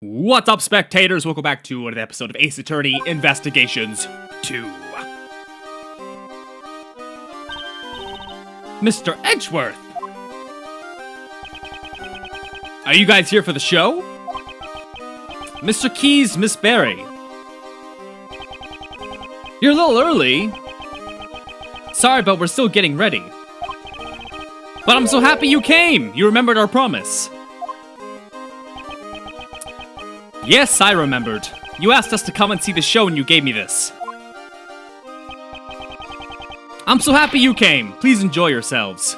What's up, spectators? Welcome back to another episode of Ace Attorney Investigations 2. Mr. Edgeworth! Are you guys here for the show? Mr. Keys, Miss Berry. You're a little early. Sorry, but we're still getting ready. But I'm so happy you came! You remembered our promise. Yes, I remembered. You asked us to come and see the show and you gave me this. I'm so happy you came. Please enjoy yourselves.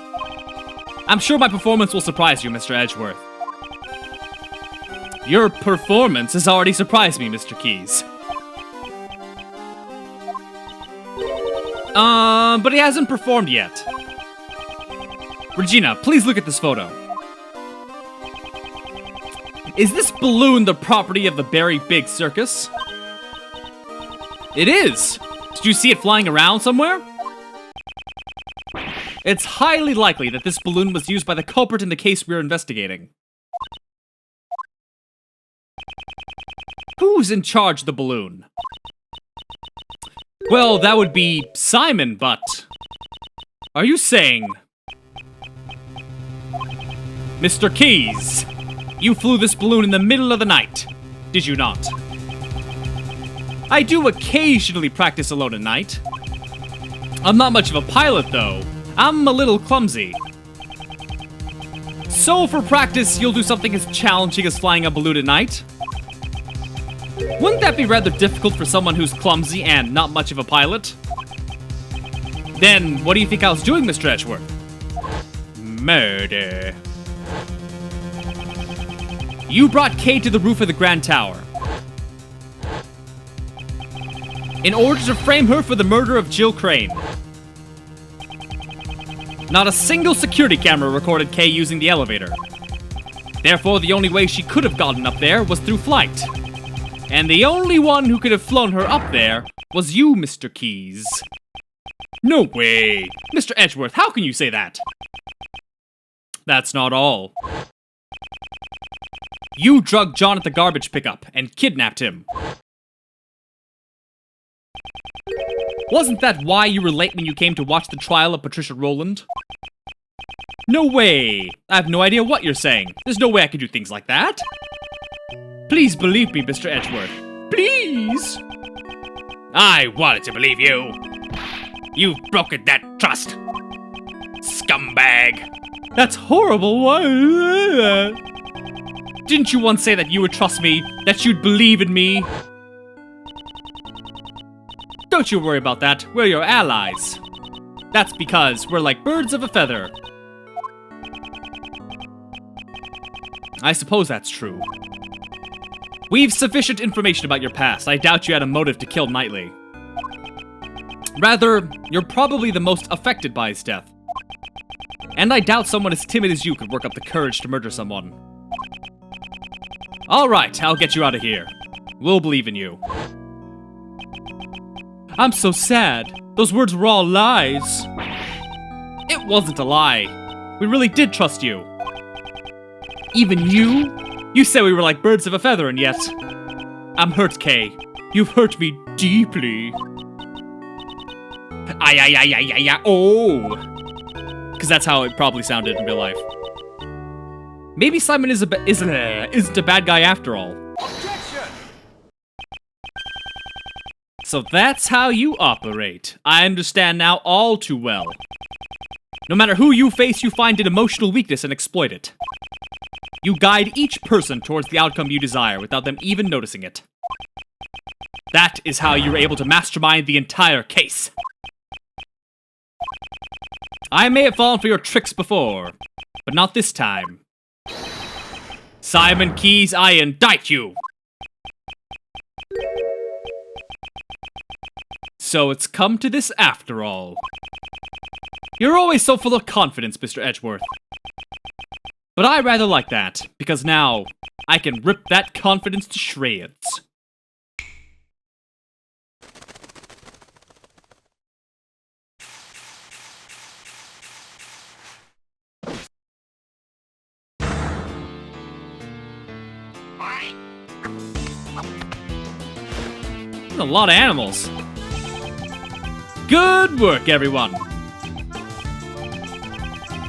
I'm sure my performance will surprise you, Mr. Edgeworth. Your performance has already surprised me, Mr. Keys. But he hasn't performed yet. Regina, please look at this photo. Is this balloon the property of the Very Big Circus? It is! Did you see it flying around somewhere? It's highly likely that this balloon was used by the culprit in the case we're investigating. Who's in charge of the balloon? Well, that would be Simon, but... Are you saying... Mr. Keys, you flew this balloon in the middle of the night, did you not? I do occasionally practice alone at night. I'm not much of a pilot, though. I'm a little clumsy. So for practice, you'll do something as challenging as flying a balloon at night? Wouldn't that be rather difficult for someone who's clumsy and not much of a pilot? Then, what do you think I was doing, Mr. Edgeworth? Murder. You brought Kay to the roof of the Grand Tower in order to frame her for the murder of Jill Crane. Not a single security camera recorded Kay using the elevator. Therefore, the only way she could have gotten up there was through flight. And the only one who could have flown her up there was you, Mr. Keys. No way! Mr. Edgeworth, how can you say that? That's not all. You drugged John at the garbage pickup and kidnapped him. Wasn't that why you were late when you came to watch the trial of Patricia Rowland? No way! I have no idea what you're saying. There's no way I could do things like that. Please believe me, Mr. Edgeworth. Please! I wanted to believe you. You've broken that trust. Scumbag. That's horrible. Why? Didn't you once say that you would trust me, that you'd believe in me? Don't you worry about that, we're your allies. That's because we're like birds of a feather. I suppose that's true. We've sufficient information about your past. I doubt you had a motive to kill Knightley. Rather, you're probably the most affected by his death. And I doubt someone as timid as you could work up the courage to murder someone. Alright, I'll get you out of here. We'll believe in you. I'm so sad. Those words were all lies. It wasn't a lie. We really did trust you. Even you? You said we were like birds of a feather, and yet... I'm hurt, Kay. You've hurt me deeply. Oh! Because that's how it probably sounded in real life. Maybe Simon isn't a bad guy after all. Objection! So that's how you operate. I understand now all too well. No matter who you face, you find an emotional weakness and exploit it. You guide each person towards the outcome you desire without them even noticing it. That is how you're able to mastermind the entire case. I may have fallen for your tricks before, but not this time. Simon Keys, I indict you! So it's come to this after all. You're always so full of confidence, Mr. Edgeworth. But I rather like that, because now I can rip that confidence to shreds. There's a lot of animals. Good work, everyone.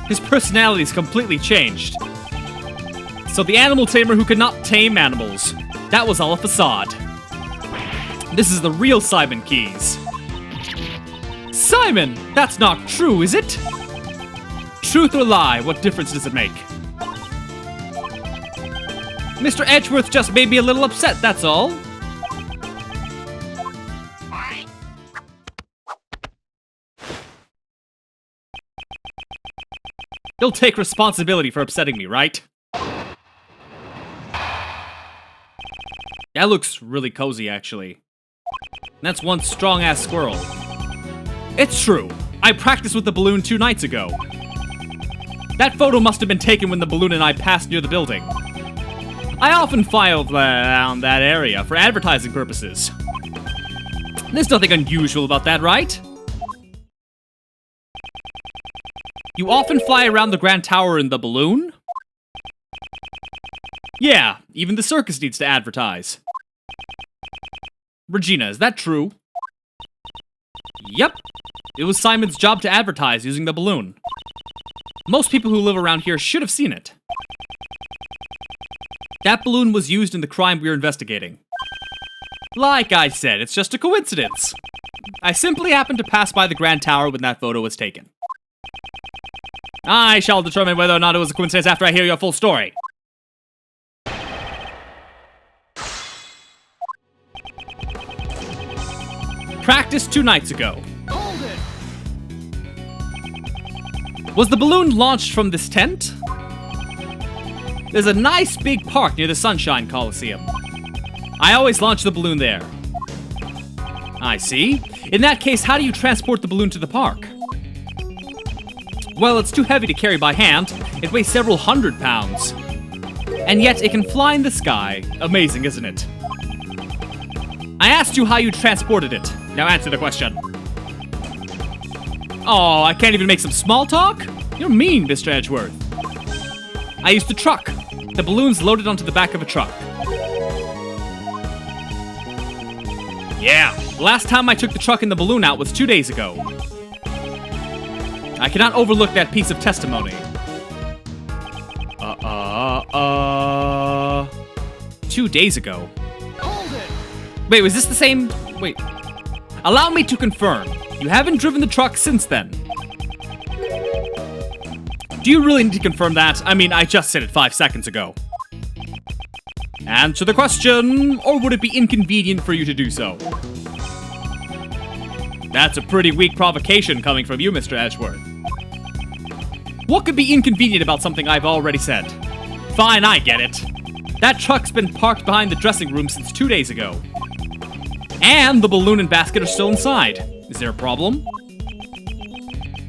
His personality's completely changed. So the animal tamer who could not tame animals, that was all a facade. This is the real Simon Keys. Simon! That's not true, is it? Truth or lie, what difference does it make? Mr. Edgeworth just made me a little upset, that's all. You'll take responsibility for upsetting me, right? That looks really cozy, actually. That's one strong-ass squirrel. It's true. I practiced with the balloon 2 nights ago. That photo must have been taken when the balloon and I passed near the building. I often fly around that area for advertising purposes. There's nothing unusual about that, right? You often fly around the Grand Tower in the balloon? Yeah, even the circus needs to advertise. Regina, is that true? Yep. It was Simon's job to advertise using the balloon. Most people who live around here should have seen it. That balloon was used in the crime we were investigating. Like I said, it's just a coincidence. I simply happened to pass by the Grand Tower when that photo was taken. I shall determine whether or not it was a coincidence after I hear your full story. Practiced 2 nights ago. Hold it. Was the balloon launched from this tent? There's a nice big park near the Sunshine Coliseum. I always launch the balloon there. I see. In that case, how do you transport the balloon to the park? Well, it's too heavy to carry by hand. It weighs several hundred pounds. And yet it can fly in the sky. Amazing, isn't it? I asked you how you transported it. Now answer the question. Oh, I can't even make some small talk? You're mean, Mr. Edgeworth. I used the truck. The balloon's loaded onto the back of a truck. Yeah, the last time I took the truck and the balloon out was 2 days ago. I cannot overlook that piece of testimony. 2 days ago. Hold it. Wait, was this the same? Wait. Allow me to confirm. You haven't driven the truck since then. Do you really need to confirm that? I mean, I just said it 5 seconds ago. Answer the question, or would it be inconvenient for you to do so? That's a pretty weak provocation coming from you, Mr. Edgeworth. What could be inconvenient about something I've already said? Fine, I get it. That truck's been parked behind the dressing room since 2 days ago. And the balloon and basket are still inside. Is there a problem?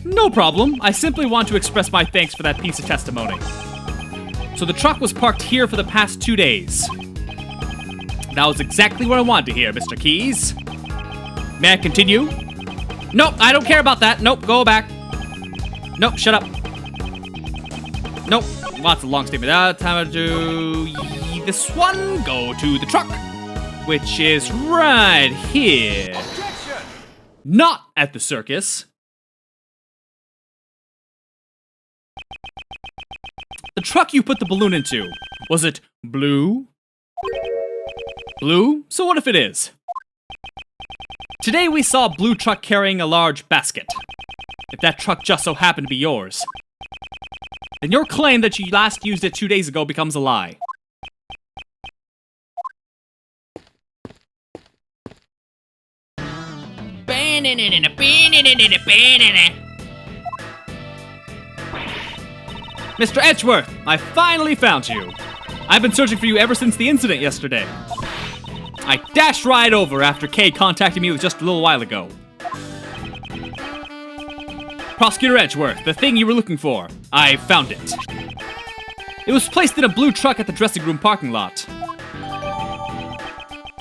No problem. I simply want to express my thanks for that piece of testimony. So the truck was parked here for the past 2 days. That was exactly what I wanted to hear, Mr. Keys. May I continue? Nope, I don't care about that. Nope, go back. Nope, shut up. Nope, lots of long statement. Time to do this one. Go to the truck, which is right here. Objection. Not at the circus. The truck you put the balloon into, was it blue? Blue? So what if it is? Today we saw a blue truck carrying a large basket. If that truck just so happened to be yours, then your claim that you last used it 2 days ago becomes a lie. Mr. Edgeworth, I finally found you. I've been searching for you ever since the incident yesterday. I dashed right over after Kay contacted me just a little while ago. Prosecutor Edgeworth, the thing you were looking for. I found it. It was placed in a blue truck at the dressing room parking lot.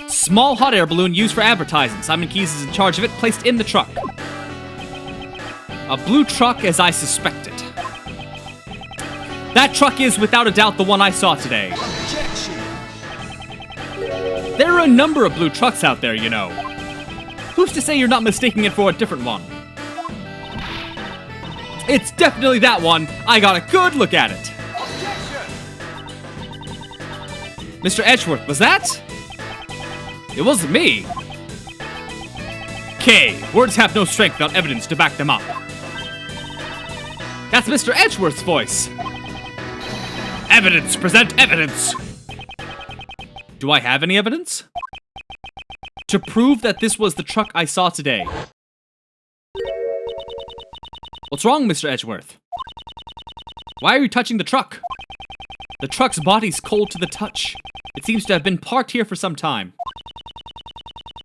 Small hot air balloon used for advertising. Simon Keys is in charge of it, placed in the truck. A blue truck as I suspected. That truck is, without a doubt, the one I saw today. Objection. There are a number of blue trucks out there, you know. Who's to say you're not mistaking it for a different one? It's definitely that one. I got a good look at it. Mr. Edgeworth, was that? It wasn't me. Okay, words have no strength without evidence to back them up. That's Mr. Edgeworth's voice. Evidence, present evidence. Do I have any evidence? To prove that this was the truck I saw today. What's wrong, Mr. Edgeworth? Why are you touching the truck? The truck's body's cold to the touch. It seems to have been parked here for some time.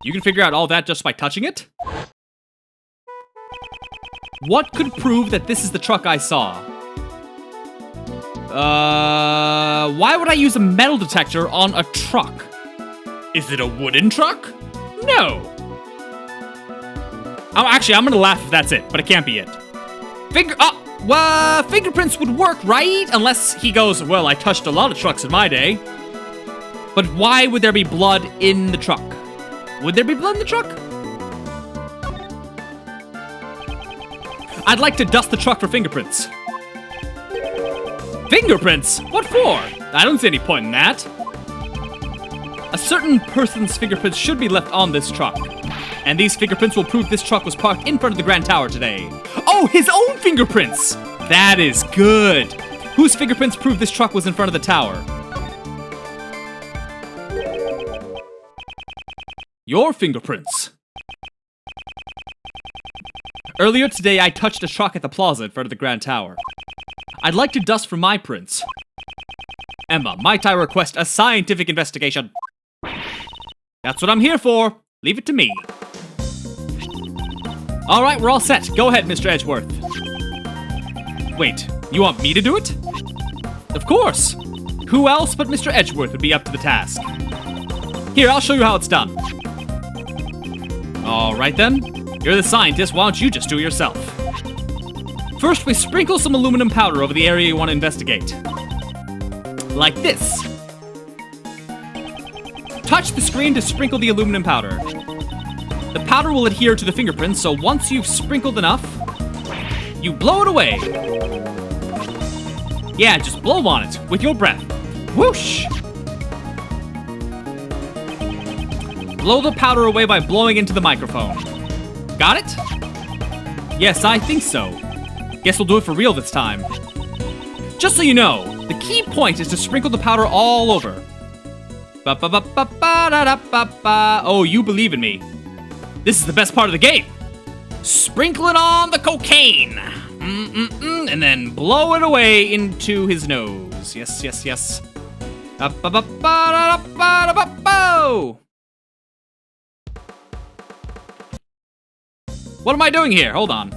You can figure out all that just by touching it? What could prove that this is the truck I saw? Why would I use a metal detector on a truck? Is it a wooden truck? No. Oh, actually, I'm gonna laugh if that's it, but it can't be it. Fingerprints would work, right? Unless he goes, well, I touched a lot of trucks in my day. But why would there be blood in the truck? Would there be blood in the truck? I'd like to dust the truck for fingerprints. Fingerprints? What for? I don't see any point in that. A certain person's fingerprints should be left on this truck. And these fingerprints will prove this truck was parked in front of the Grand Tower today. Oh, his own fingerprints! That is good. Whose fingerprints prove this truck was in front of the tower? Your fingerprints. Earlier today, I touched a truck at the plaza in front of the Grand Tower. I'd like to dust for my prints. Emma, might I request a scientific investigation? That's what I'm here for. Leave it to me. All right, we're all set. Go ahead, Mr. Edgeworth. Wait, you want me to do it? Of course. Who else but Mr. Edgeworth would be up to the task? Here, I'll show you how it's done. All right then. You're the scientist, why don't you just do it yourself? First, we sprinkle some aluminum powder over the area you want to investigate. Like this. Touch the screen to sprinkle the aluminum powder. The powder will adhere to the fingerprints, so once you've sprinkled enough, you blow it away. Yeah, just blow on it with your breath. Whoosh! Blow the powder away by blowing into the microphone. Got it? Yes, I think so. Guess we'll do it for real this time. Just so you know, the key point is to sprinkle the powder all over. Oh, you believe in me. This is the best part of the game. Sprinkle it on the cocaine. And then blow it away into his nose. Yes, yes, yes. What am I doing here? Hold on.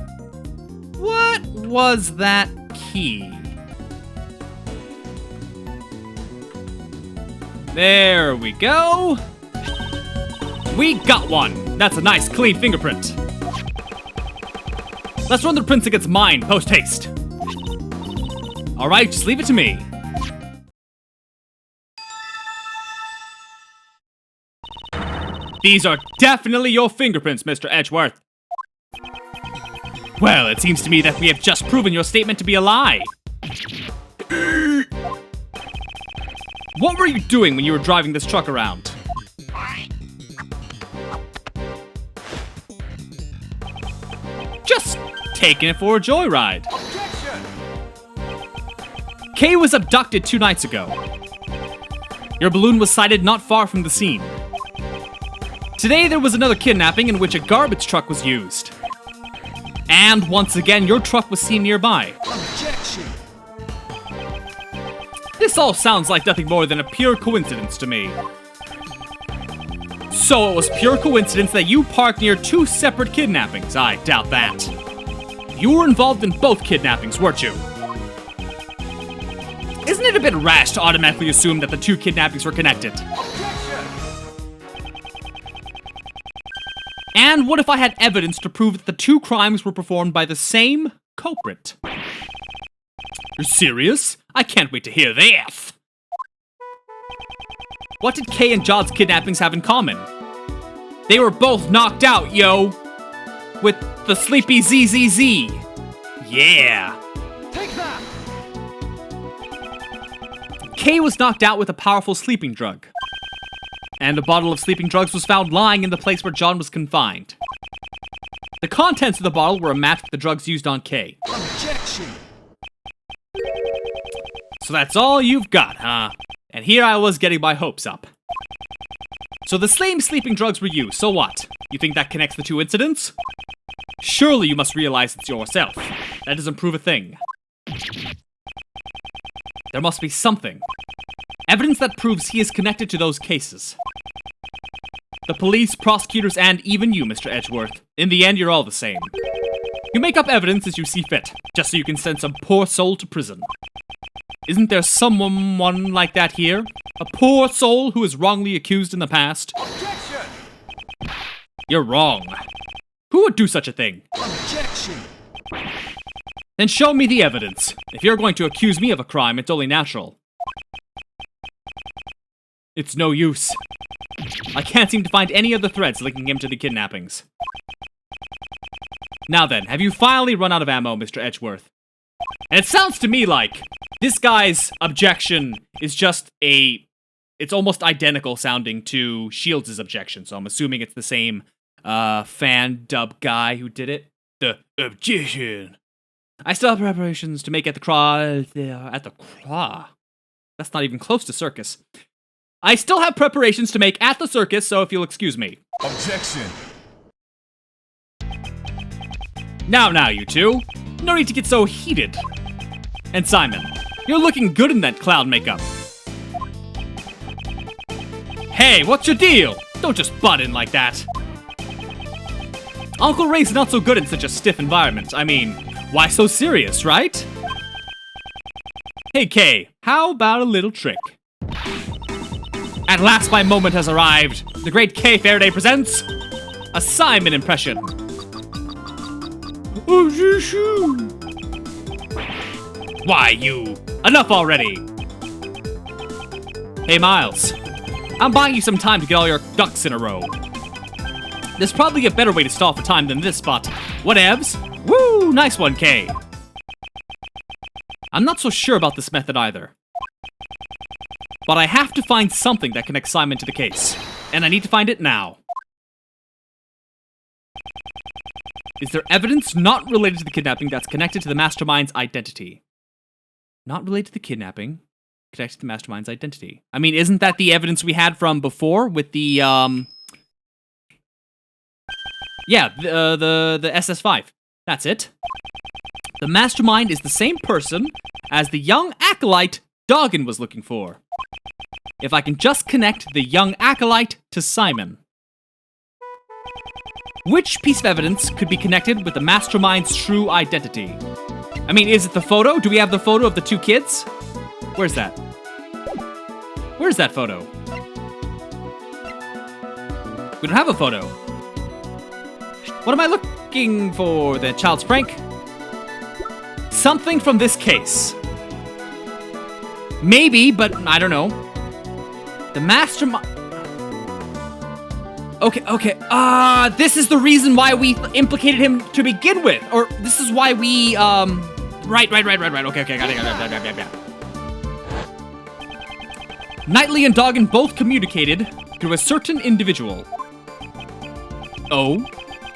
What was that key? There we go. We got one. That's a nice, clean fingerprint. Let's run the prints against mine, post-haste. All right, just leave it to me. These are definitely your fingerprints, Mr. Edgeworth. Well, it seems to me that we have just proven your statement to be a lie. What were you doing when you were driving this truck around? Just taking it for a joyride. Kay was abducted 2 nights ago. Your balloon was sighted not far from the scene. Today there was another kidnapping in which a garbage truck was used. And once again, your truck was seen nearby. Objection. This all sounds like nothing more than a pure coincidence to me. So it was pure coincidence that you parked near 2 separate kidnappings. I doubt that. You were involved in both kidnappings, weren't you? Isn't it a bit rash to automatically assume that the 2 kidnappings were connected? And what if I had evidence to prove that the 2 crimes were performed by the same culprit? You're serious? I can't wait to hear this. What did Kay and John's kidnappings have in common? They were both knocked out, yo! With the sleepy ZZZ. Yeah! Take that! Kay was knocked out with a powerful sleeping drug. And a bottle of sleeping drugs was found lying in the place where John was confined. The contents of the bottle were a match with the drugs used on Kay. Objection! So that's all you've got, huh? And here I was getting my hopes up. So the same sleeping drugs were used, so what? You think that connects the two incidents? Surely you must realize it's yourself. That doesn't prove a thing. There must be something. Evidence that proves he is connected to those cases. The police, prosecutors, and even you, Mr. Edgeworth. In the end, you're all the same. You make up evidence as you see fit, just so you can send some poor soul to prison. Isn't there someone like that here? A poor soul who was wrongly accused in the past? Objection! You're wrong. Who would do such a thing? Objection! Then show me the evidence. If you're going to accuse me of a crime, it's only natural. It's no use. I can't seem to find any of the threads linking him to the kidnappings. Now then, have you finally run out of ammo, Mr. Edgeworth? And it sounds to me like this guy's objection is just it's almost identical sounding to Shields' objection, so I'm assuming it's the same fan dub guy who did it. The objection. I still have preparations to make at the craw. That's not even close to circus. I still have preparations to make at the circus, so if you'll excuse me. Objection! Now, you two. No need to get so heated. And Simon, you're looking good in that clown makeup. Hey, what's your deal? Don't just butt in like that. Uncle Ray's not so good in such a stiff environment. I mean, why so serious, right? Hey, Kay, how about a little trick? At last my moment has arrived. The great Kay Faraday presents a Simon impression. Why, you... Enough already! Hey, Miles. I'm buying you some time to get all your ducks in a row. There's probably a better way to stall for time than this, but whatevs. Woo! Nice one, Kay. I'm not so sure about this method either. But I have to find something that connects Simon to the case. And I need to find it now. Is there evidence not related to the kidnapping that's connected to the Mastermind's identity? Not related to the kidnapping, connected to the Mastermind's identity. I mean, isn't that the evidence we had from before with the, yeah, the SS5. That's it. The Mastermind is the same person as the young acolyte Doggin was looking for. If I can just connect the young acolyte to Simon. Which piece of evidence could be connected with the Mastermind's true identity? I mean, is it the photo? Do we have the photo of the two kids? Where's that? Where's that photo? We don't have a photo. What am I looking for? The child's prank? Something from this case. Maybe, but I don't know. The Mastermind... Okay. This is the reason why we implicated him to begin with. Or this is why we, Right. Okay, got it. Knightley and Doggin both communicated through a certain individual. Oh?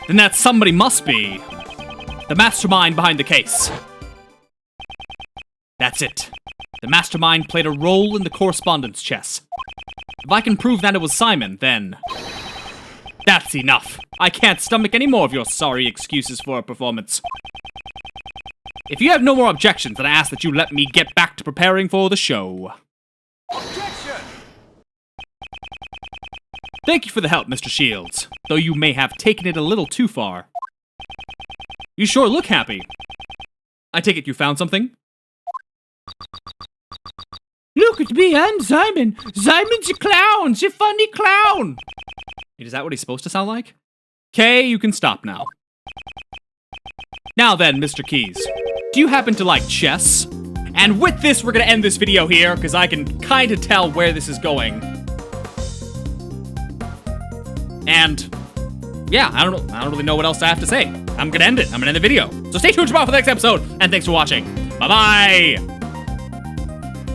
Then that somebody must be the Mastermind behind the case. That's it. The Mastermind played a role in the correspondence chess. If I can prove that it was Simon, then... That's enough. I can't stomach any more of your sorry excuses for a performance. If you have no more objections, then I ask that you let me get back to preparing for the show. Objection! Thank you for the help, Mr. Shields, though you may have taken it a little too far. You sure look happy. I take it you found something? Look at me, I'm Simon. Simon's a clown. He's a funny clown. Is that what he's supposed to sound like? Kay, you can stop now. Now then, Mr. Keys, do you happen to like chess? And with this, we're gonna end this video here, because I can kind of tell where this is going. And yeah, I don't really know what else I have to say. I'm gonna end it. I'm gonna end the video. So stay tuned tomorrow for the next episode, and thanks for watching. Bye-bye!